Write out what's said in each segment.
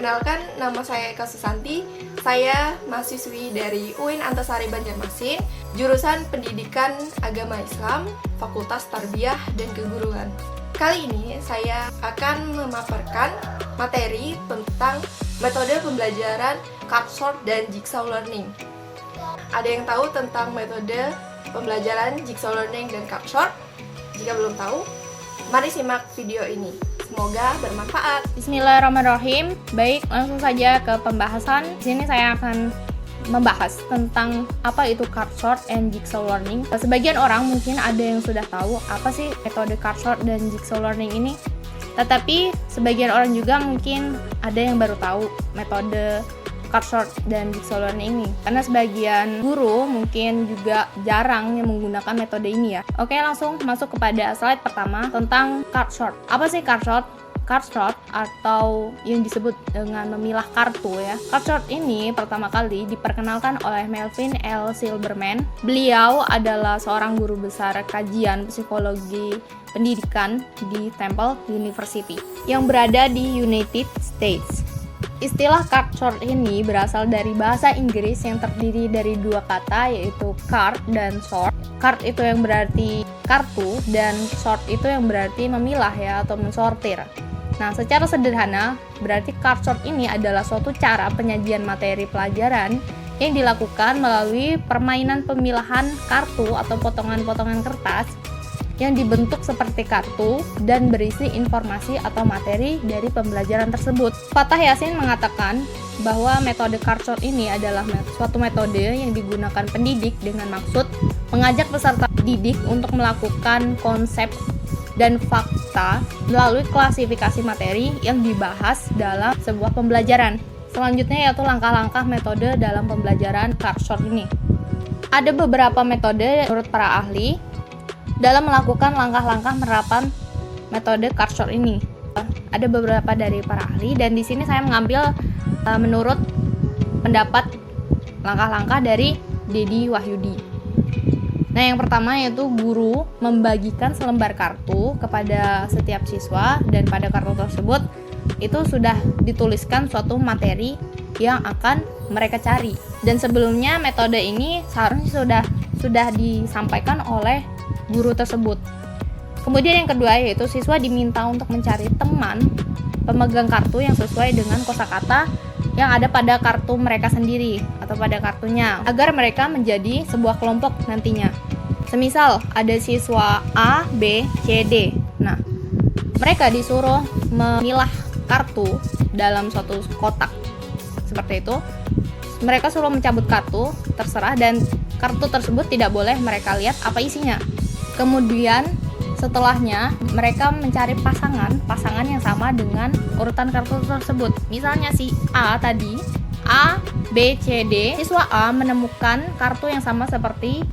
Perkenalkan, nama saya Eka Susanti. Saya mahasiswi dari UIN Antasari Banjarmasin, jurusan Pendidikan Agama Islam, Fakultas Tarbiyah dan Keguruan. Kali ini saya akan memaparkan materi tentang metode pembelajaran card sort dan jigsaw learning. Ada yang tahu tentang metode pembelajaran jigsaw learning dan card sort? Jika belum tahu, mari simak video ini. Semoga bermanfaat. Bismillahirrahmanirrahim. Baik, langsung saja ke pembahasan. Di sini saya akan membahas tentang apa itu card sort and jigsaw learning. Sebagian orang mungkin ada yang sudah tahu apa sih metode card sort dan jigsaw learning ini. Tetapi sebagian orang juga mungkin ada yang baru tahu metode card sort dan jigsaw learning ini. Karena sebagian guru mungkin juga jarang yang menggunakan metode ini ya. Oke, langsung masuk kepada slide pertama tentang card sort. Apa sih card sort? Card sort atau yang disebut dengan memilah kartu ya. Card sort ini pertama kali diperkenalkan oleh Melvin L. Silberman. Beliau adalah seorang guru besar kajian psikologi pendidikan di Temple University yang berada di United States. Istilah card sort ini berasal dari bahasa Inggris yang terdiri dari dua kata, yaitu card dan sort. Card itu yang berarti kartu dan sort itu yang berarti memilah ya, atau mensortir. Nah, secara sederhana berarti card sort ini adalah suatu cara penyajian materi pelajaran yang dilakukan melalui permainan pemilahan kartu atau potongan-potongan kertas yang dibentuk seperti kartu dan berisi informasi atau materi dari pembelajaran tersebut. Fatah Yasin mengatakan bahwa metode card sort ini adalah suatu metode yang digunakan pendidik dengan maksud mengajak peserta didik untuk melakukan konsep dan fakta melalui klasifikasi materi yang dibahas dalam sebuah pembelajaran. Selanjutnya yaitu langkah-langkah metode dalam pembelajaran card sort ini. Ada beberapa metode menurut para ahli dalam melakukan langkah-langkah penerapan metode card sort ini. Ada beberapa dari para ahli dan di sini saya mengambil menurut pendapat langkah-langkah dari Dedi Wahyudi. Nah, yang pertama yaitu guru membagikan selembar kartu kepada setiap siswa dan pada kartu tersebut itu sudah dituliskan suatu materi yang akan mereka cari. Dan sebelumnya metode ini seharusnya sudah disampaikan oleh guru tersebut. Kemudian yang kedua yaitu siswa diminta untuk mencari teman pemegang kartu yang sesuai dengan kosakata yang ada pada kartu mereka sendiri atau pada kartunya agar mereka menjadi sebuah kelompok nantinya. Semisal ada siswa A, B, C, D. Nah, mereka disuruh memilah kartu dalam suatu kotak seperti itu. Mereka suruh mencabut kartu terserah dan kartu tersebut tidak boleh mereka lihat apa isinya. Kemudian setelahnya mereka mencari pasangan yang sama dengan urutan kartu tersebut. Misalnya si A tadi, A, B, C, D. Siswa A menemukan kartu yang sama seperti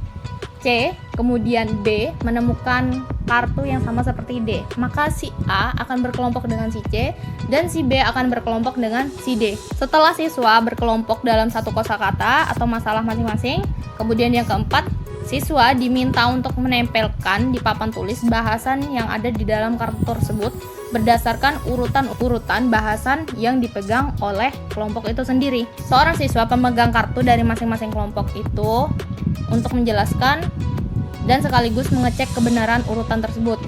C, kemudian B menemukan kartu yang sama seperti D. Maka si A akan berkelompok dengan si C dan si B akan berkelompok dengan si D. Setelah siswa berkelompok dalam satu kosakata atau masalah masing-masing, kemudian yang keempat, siswa diminta untuk menempelkan di papan tulis bahasan yang ada di dalam kartu tersebut berdasarkan urutan-urutan bahasan yang dipegang oleh kelompok itu sendiri. Seorang siswa pemegang kartu dari masing-masing kelompok itu untuk menjelaskan dan sekaligus mengecek kebenaran urutan tersebut.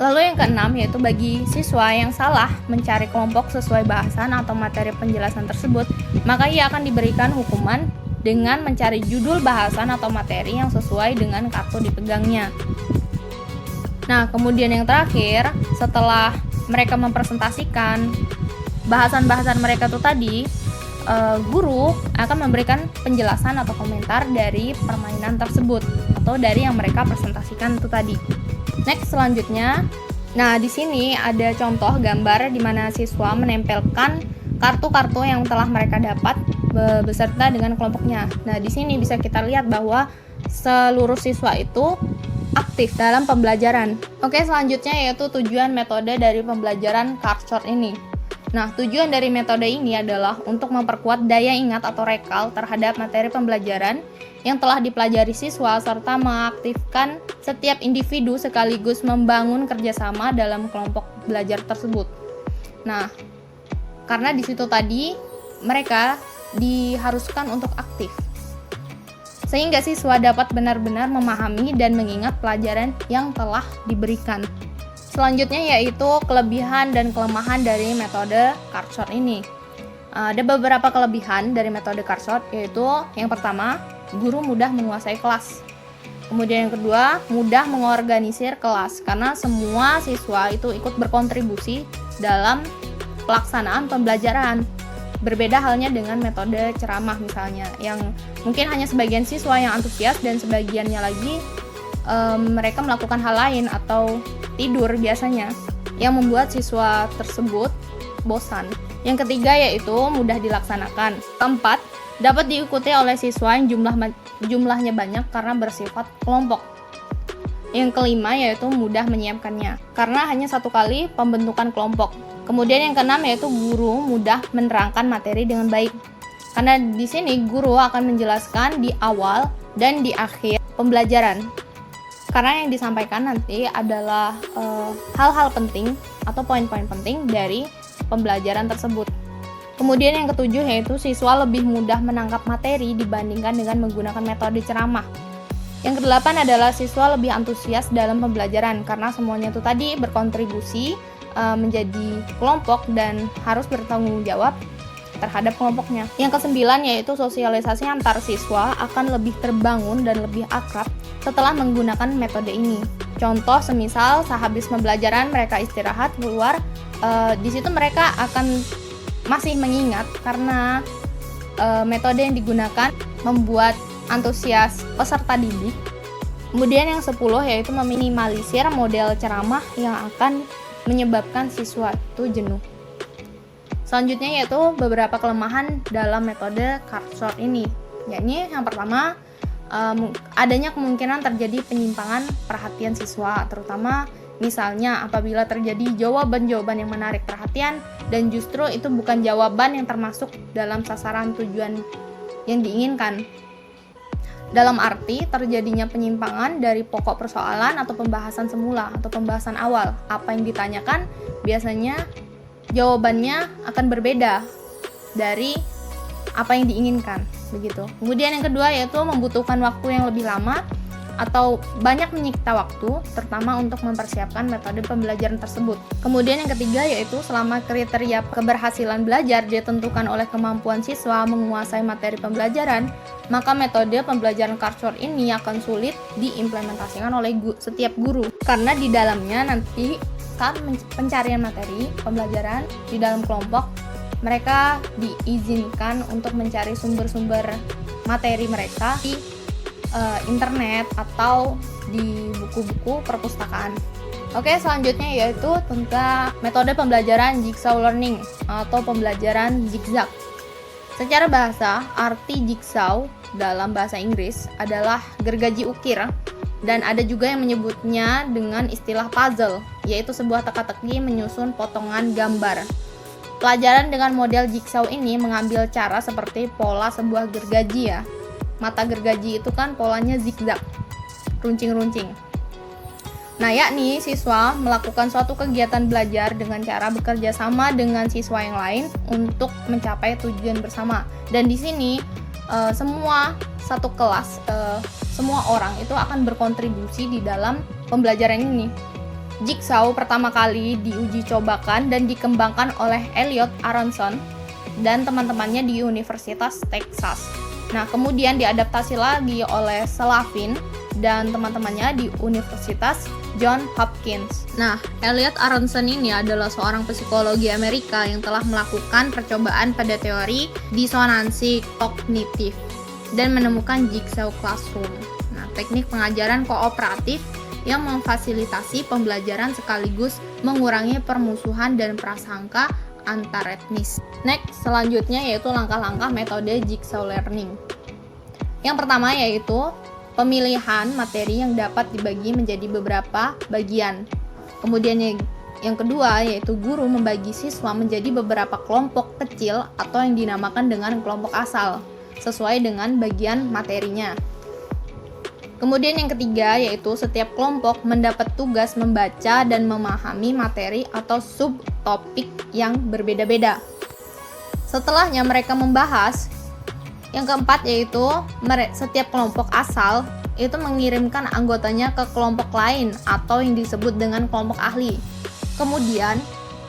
Lalu yang keenam yaitu bagi siswa yang salah mencari kelompok sesuai bahasan atau materi penjelasan tersebut, maka ia akan diberikan hukuman dengan mencari judul bahasan atau materi yang sesuai dengan kartu dipegangnya. Nah, kemudian yang terakhir, setelah mereka mempresentasikan bahasan-bahasan mereka itu tadi, guru akan memberikan penjelasan atau komentar dari permainan tersebut atau dari yang mereka presentasikan itu tadi. Next, selanjutnya, nah di sini ada contoh gambar di mana siswa menempelkan kartu-kartu yang telah mereka dapat beserta dengan kelompoknya. Nah, di sini bisa kita lihat bahwa seluruh siswa itu aktif dalam pembelajaran. Oke, selanjutnya yaitu tujuan metode dari pembelajaran card sort ini. Nah, tujuan dari metode ini adalah untuk memperkuat daya ingat atau rekal terhadap materi pembelajaran yang telah dipelajari siswa serta mengaktifkan setiap individu sekaligus membangun kerjasama dalam kelompok belajar tersebut. Nah, Karena di situ tadi mereka diharuskan untuk aktif. Sehingga siswa dapat benar-benar memahami dan mengingat pelajaran yang telah diberikan. Selanjutnya yaitu kelebihan dan kelemahan dari metode Card ini. Ada beberapa kelebihan dari metode Card, yaitu yang pertama, guru mudah menguasai kelas. Kemudian yang kedua, mudah mengorganisir kelas karena semua siswa itu ikut berkontribusi dalam pelaksanaan pembelajaran. Berbeda halnya dengan metode ceramah misalnya, yang mungkin hanya sebagian siswa yang antusias dan sebagiannya lagi mereka melakukan hal lain atau tidur biasanya, yang membuat siswa tersebut bosan. Yang ketiga yaitu mudah dilaksanakan. Keempat, dapat diikuti oleh siswa yang jumlahnya banyak karena bersifat kelompok. Yang kelima yaitu mudah menyiapkannya, karena hanya satu kali pembentukan kelompok. Kemudian yang keenam yaitu guru mudah menerangkan materi dengan baik. Karena di sini guru akan menjelaskan di awal dan di akhir pembelajaran. Karena yang disampaikan nanti adalah hal-hal penting atau poin-poin penting dari pembelajaran tersebut. Kemudian yang ketujuh yaitu siswa lebih mudah menangkap materi dibandingkan dengan menggunakan metode ceramah. Yang kedelapan adalah siswa lebih antusias dalam pembelajaran karena semuanya itu tadi berkontribusi menjadi kelompok dan harus bertanggung jawab terhadap kelompoknya. Yang kesembilan yaitu sosialisasi antar siswa akan lebih terbangun dan lebih akrab setelah menggunakan metode ini. Contoh semisal sehabis pembelajaran mereka istirahat keluar, di situ mereka akan masih mengingat karena metode yang digunakan membuat antusias peserta didik. Kemudian yang 10 yaitu meminimalisir model ceramah yang akan menyebabkan siswa itu jenuh. Selanjutnya yaitu beberapa kelemahan dalam metode Card ini. Yakni yang pertama, adanya kemungkinan terjadi penyimpangan perhatian siswa, terutama misalnya apabila terjadi jawaban-jawaban yang menarik perhatian dan justru itu bukan jawaban yang termasuk dalam sasaran tujuan yang diinginkan. Dalam arti terjadinya penyimpangan dari pokok persoalan atau pembahasan semula atau pembahasan awal. Apa yang ditanyakan biasanya jawabannya akan berbeda dari apa yang diinginkan, begitu. Kemudian yang kedua yaitu membutuhkan waktu yang lebih lama atau banyak menyita waktu, terutama untuk mempersiapkan metode pembelajaran tersebut. Kemudian yang ketiga yaitu selama kriteria keberhasilan belajar ditentukan oleh kemampuan siswa menguasai materi pembelajaran, maka metode pembelajaran Card ini akan sulit diimplementasikan oleh setiap guru. Karena di dalamnya nanti saat pencarian materi pembelajaran di dalam kelompok, mereka diizinkan untuk mencari sumber-sumber materi mereka di internet atau di buku-buku perpustakaan. Oke, selanjutnya yaitu tentang metode pembelajaran jigsaw learning atau pembelajaran zigzag. Secara bahasa, arti jigsaw dalam bahasa Inggris adalah gergaji ukir, dan ada juga yang menyebutnya dengan istilah puzzle, yaitu sebuah teka-teki menyusun potongan gambar. Pelajaran dengan model jigsaw ini mengambil cara seperti pola sebuah gergaji ya. Mata gergaji itu kan polanya zigzag, runcing-runcing. Nah, yakni siswa melakukan suatu kegiatan belajar dengan cara bekerja sama dengan siswa yang lain untuk mencapai tujuan bersama. Dan di sini semua satu kelas, semua orang itu akan berkontribusi di dalam pembelajaran ini. Jigsaw pertama kali diuji cobakan dan dikembangkan oleh Elliot Aronson dan teman-temannya di Universitas Texas. Nah, kemudian diadaptasi lagi oleh Slavin dan teman-temannya di Universitas Johns Hopkins. Nah, Elliot Aronson ini adalah seorang psikologi Amerika yang telah melakukan percobaan pada teori disonansi kognitif dan menemukan jigsaw classroom. Nah, teknik pengajaran kooperatif yang memfasilitasi pembelajaran sekaligus mengurangi permusuhan dan prasangka antar etnis. Next, selanjutnya yaitu langkah-langkah metode jigsaw learning. Yang pertama yaitu pemilihan materi yang dapat dibagi menjadi beberapa bagian. Kemudian yang kedua yaitu guru membagi siswa menjadi beberapa kelompok kecil atau yang dinamakan dengan kelompok asal, sesuai dengan bagian materinya. Kemudian yang ketiga yaitu setiap kelompok mendapat tugas membaca dan memahami materi atau subtopik yang berbeda-beda. Setelahnya mereka membahas yang keempat, yaitu setiap kelompok asal itu mengirimkan anggotanya ke kelompok lain atau yang disebut dengan kelompok ahli. Kemudian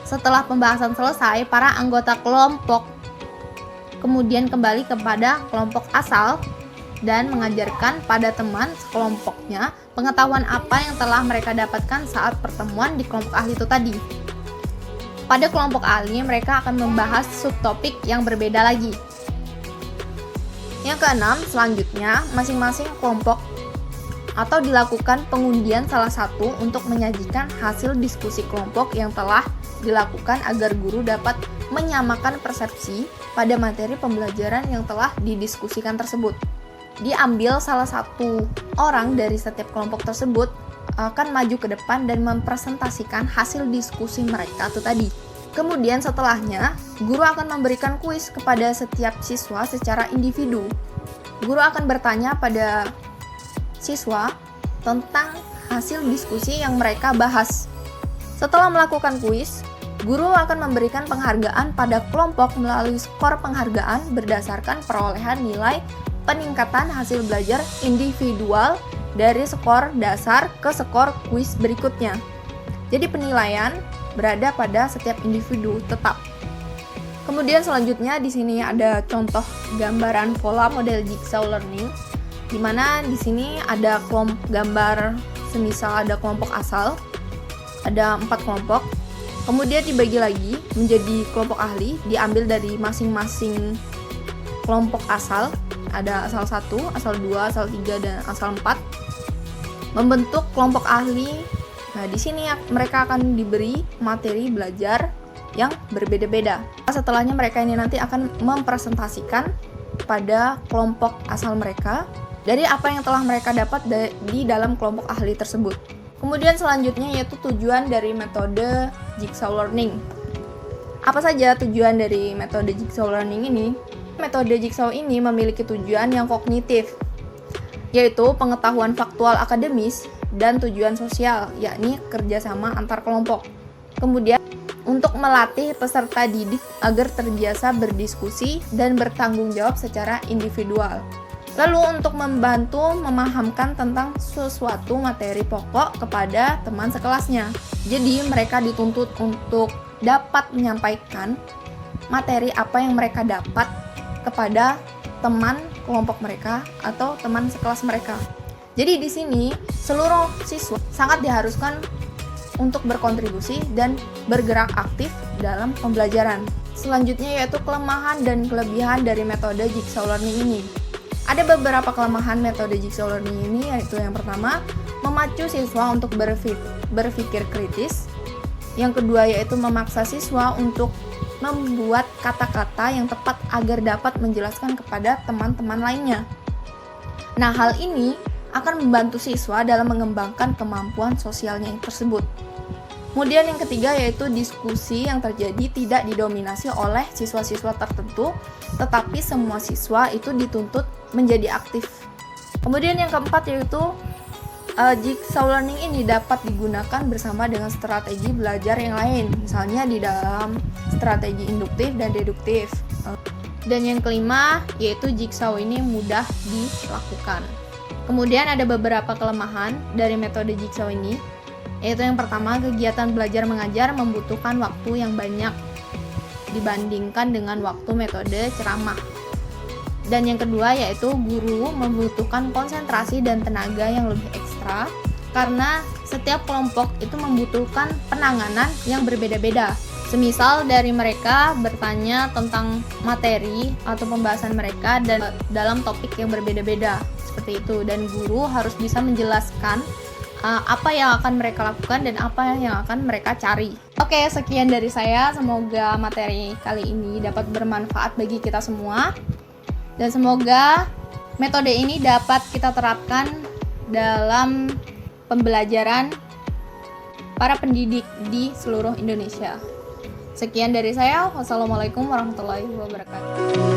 setelah pembahasan selesai, para anggota kelompok kemudian kembali kepada kelompok asal dan mengajarkan pada teman sekelompoknya pengetahuan apa yang telah mereka dapatkan saat pertemuan di kelompok ahli itu tadi. Pada kelompok ahli, mereka akan membahas subtopik yang berbeda lagi. Yang keenam, selanjutnya, masing-masing kelompok atau dilakukan pengundian salah satu untuk menyajikan hasil diskusi kelompok yang telah dilakukan agar guru dapat menyamakan persepsi pada materi pembelajaran yang telah didiskusikan tersebut. Diambil salah satu orang dari setiap kelompok tersebut akan maju ke depan dan mempresentasikan hasil diskusi mereka itu tadi. Kemudian setelahnya, guru akan memberikan kuis kepada setiap siswa secara individu. Guru akan bertanya pada siswa tentang hasil diskusi yang mereka bahas. Setelah melakukan kuis, guru akan memberikan penghargaan pada kelompok melalui skor penghargaan berdasarkan perolehan nilai peningkatan hasil belajar individual dari skor dasar ke skor kuis berikutnya. Jadi penilaian berada pada setiap individu tetap. Kemudian selanjutnya di sini ada contoh gambaran pola model jigsaw learning, di mana di sini ada gambar semisal ada kelompok asal, ada 4 kelompok. Kemudian dibagi lagi menjadi kelompok ahli, diambil dari masing-masing kelompok asal. Ada asal 1, asal 2, asal 3, dan asal 4. Membentuk kelompok ahli. Nah, di sini mereka akan diberi materi belajar yang berbeda-beda. Setelahnya mereka ini nanti akan mempresentasikan pada kelompok asal mereka dari apa yang telah mereka dapat di dalam kelompok ahli tersebut. Kemudian selanjutnya yaitu tujuan dari metode jigsaw learning. Apa saja tujuan dari metode jigsaw learning ini? Metode jigsaw ini memiliki tujuan yang kognitif, yaitu pengetahuan faktual akademis dan tujuan sosial, yakni kerjasama antar kelompok. Kemudian, untuk melatih peserta didik agar terbiasa berdiskusi dan bertanggung jawab secara individual. Lalu, untuk membantu memahamkan tentang sesuatu materi pokok kepada teman sekelasnya. Jadi, mereka dituntut untuk dapat menyampaikan materi apa yang mereka dapat kepada teman kelompok mereka atau teman sekelas mereka. Jadi di sini seluruh siswa sangat diharuskan untuk berkontribusi dan bergerak aktif dalam pembelajaran. Selanjutnya yaitu kelemahan dan kelebihan dari metode jigsaw learning ini. Ada beberapa kelemahan metode jigsaw learning ini, yaitu yang pertama, memacu siswa untuk berpikir kritis. Yang kedua yaitu memaksa siswa untuk membuat kata-kata yang tepat agar dapat menjelaskan kepada teman-teman lainnya. Nah, hal ini akan membantu siswa dalam mengembangkan kemampuan sosialnya tersebut. Kemudian yang ketiga yaitu diskusi yang terjadi tidak didominasi oleh siswa-siswa tertentu, tetapi semua siswa itu dituntut menjadi aktif. Kemudian yang keempat yaitu jigsaw learning ini dapat digunakan bersama dengan strategi belajar yang lain, misalnya di dalam strategi induktif dan deduktif. Dan yang kelima yaitu jigsaw ini mudah dilakukan. Kemudian ada beberapa kelemahan dari metode jigsaw ini, yaitu yang pertama, kegiatan belajar mengajar membutuhkan waktu yang banyak dibandingkan dengan waktu metode ceramah. Dan yang kedua yaitu guru membutuhkan konsentrasi dan tenaga yang lebih ekstra karena setiap kelompok itu membutuhkan penanganan yang berbeda-beda. Semisal dari mereka bertanya tentang materi atau pembahasan mereka dan dalam topik yang berbeda-beda seperti itu, dan guru harus bisa menjelaskan apa yang akan mereka lakukan dan apa yang akan mereka cari. Oke, sekian dari saya. Semoga materi kali ini dapat bermanfaat bagi kita semua. Dan semoga metode ini dapat kita terapkan dalam pembelajaran para pendidik di seluruh Indonesia. Sekian dari saya. Wassalamualaikum warahmatullahi wabarakatuh.